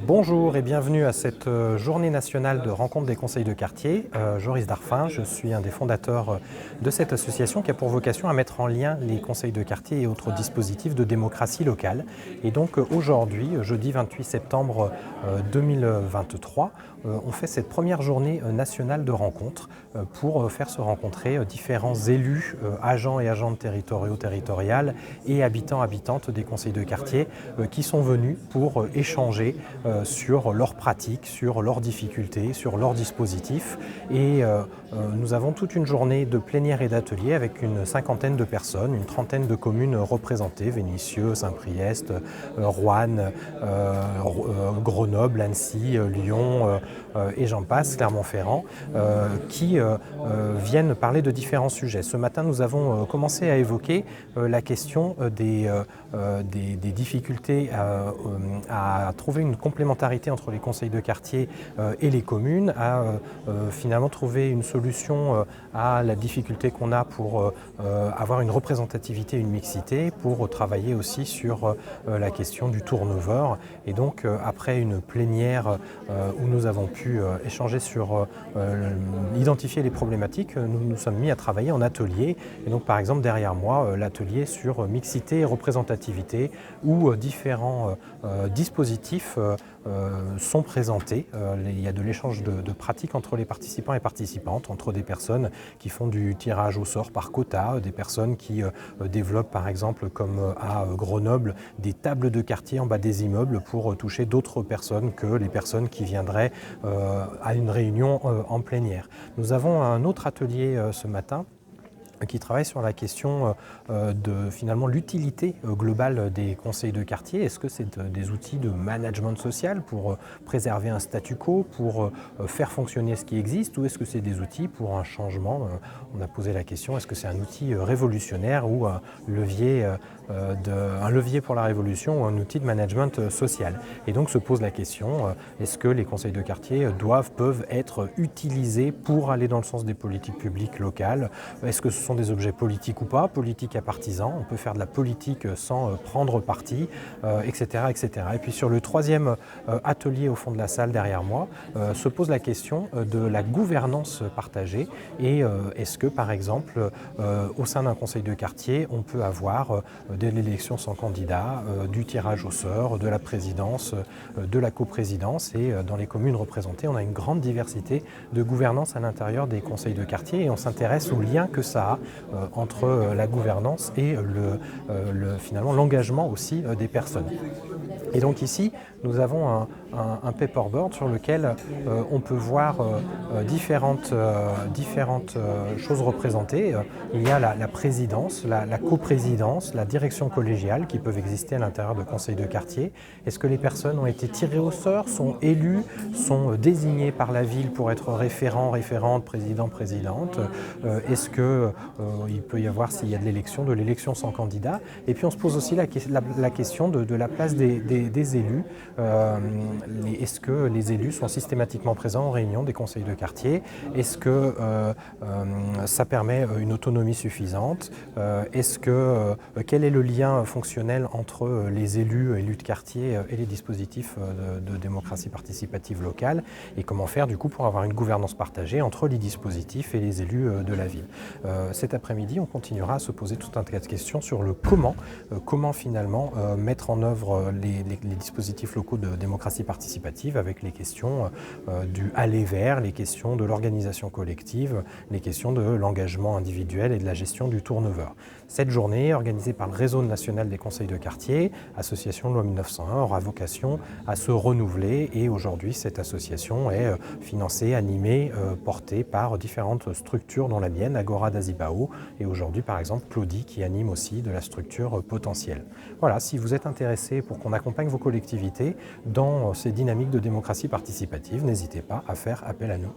Bonjour et bienvenue à cette journée nationale de rencontre des conseils de quartier. Joris Darfin, je suis un des fondateurs de cette association qui a pour vocation à mettre en lien les conseils de quartier et autres dispositifs de démocratie locale. Et donc aujourd'hui, jeudi 28 septembre 2023, on fait cette première journée nationale de rencontre pour faire se rencontrer différents élus, agents et agentes territoriales et habitantes des conseils de quartier qui sont venus pour échanger sur leurs pratiques, sur leurs difficultés, sur leurs dispositifs. Et nous avons toute une journée de plénière et d'ateliers avec une cinquantaine de personnes, une trentaine de communes représentées, Vénissieux, Saint-Priest, Roanne, Grenoble, Annecy, Lyon et j'en passe, Clermont-Ferrand, qui viennent parler de différents sujets. Ce matin, nous avons commencé à évoquer la question des difficultés à trouver une complémentarité entre les conseils de quartier et les communes, à finalement trouver une solution à la difficulté qu'on a pour avoir une représentativité, une mixité, pour travailler aussi sur la question du turnover. Et donc après une plénière où nous avons pu échanger sur identifier les problématiques, nous nous sommes mis à travailler en atelier. Et donc par exemple derrière moi, l'atelier sur mixité et représentativité, où différents dispositifs sont présentés. Il y a de l'échange de pratiques entre les participants et participantes, entre des personnes qui font du tirage au sort par quota, des personnes qui développent par exemple comme à Grenoble des tables de quartier en bas des immeubles pour toucher d'autres personnes que les personnes qui viendraient à une réunion en plénière. Nous avons un autre atelier ce matin qui travaille sur la question de finalement l'utilité globale des conseils de quartier. Est-ce que c'est des outils de management social pour préserver un statu quo, pour faire fonctionner ce qui existe, ou est-ce que c'est des outils pour un changement? On a posé la question, est-ce que c'est un outil révolutionnaire ou un levier pour la révolution ou un outil de management social? Et donc se pose la question, est-ce que les conseils de quartier peuvent être utilisés pour aller dans le sens des politiques publiques locales? Est-ce que ce sont des objets politiques ou pas, politiques à partisans? On peut faire de la politique sans prendre parti, etc., etc. Et puis sur le troisième atelier au fond de la salle derrière moi, se pose la question de la gouvernance partagée et est-ce que par exemple au sein d'un conseil de quartier on peut avoir de l'élection sans candidat, du tirage au sort, de la présidence, de la coprésidence, et dans les communes représentées on a une grande diversité de gouvernance à l'intérieur des conseils de quartier et on s'intéresse au lien que ça a entre la gouvernance et finalement l'engagement aussi des personnes. Et donc ici, nous avons un paperboard sur lequel on peut voir différentes choses représentées. Il y a la présidence, la coprésidence, la direction collégiale qui peuvent exister à l'intérieur de conseils de quartier. Est-ce que les personnes ont été tirées au sort, sont élues, sont désignées par la ville pour être référent, référente, président, présidente? Est-ce qu'il peut y avoir, s'il y a de l'élection sans candidat? Et puis on se pose aussi la question de la place des élus. Est-ce que les élus sont systématiquement présents aux réunions des conseils de quartier? Est-ce que ça permet une autonomie suffisante? Quel est le lien fonctionnel entre les élus de quartier et les dispositifs de démocratie participative locale? Et comment faire du coup pour avoir une gouvernance partagée entre les dispositifs et les élus de la ville? Cet après-midi, on continuera à se poser tout un tas de questions sur le comment finalement mettre en œuvre les dispositifs locaux de démocratie participative, avec les questions du aller vers, les questions de l'organisation collective, les questions de l'engagement individuel et de la gestion du turnover. Cette journée, organisée par le Réseau national des conseils de quartier, association loi 1901, aura vocation à se renouveler et aujourd'hui cette association est financée, animée, portée par différentes structures dont la mienne, Agora d'Azibao, et aujourd'hui par exemple Claudie qui anime aussi de la structure potentielle. Voilà, si vous êtes intéressé pour qu'on accompagne vos collectivités dans ces dynamiques de démocratie participative, n'hésitez pas à faire appel à nous.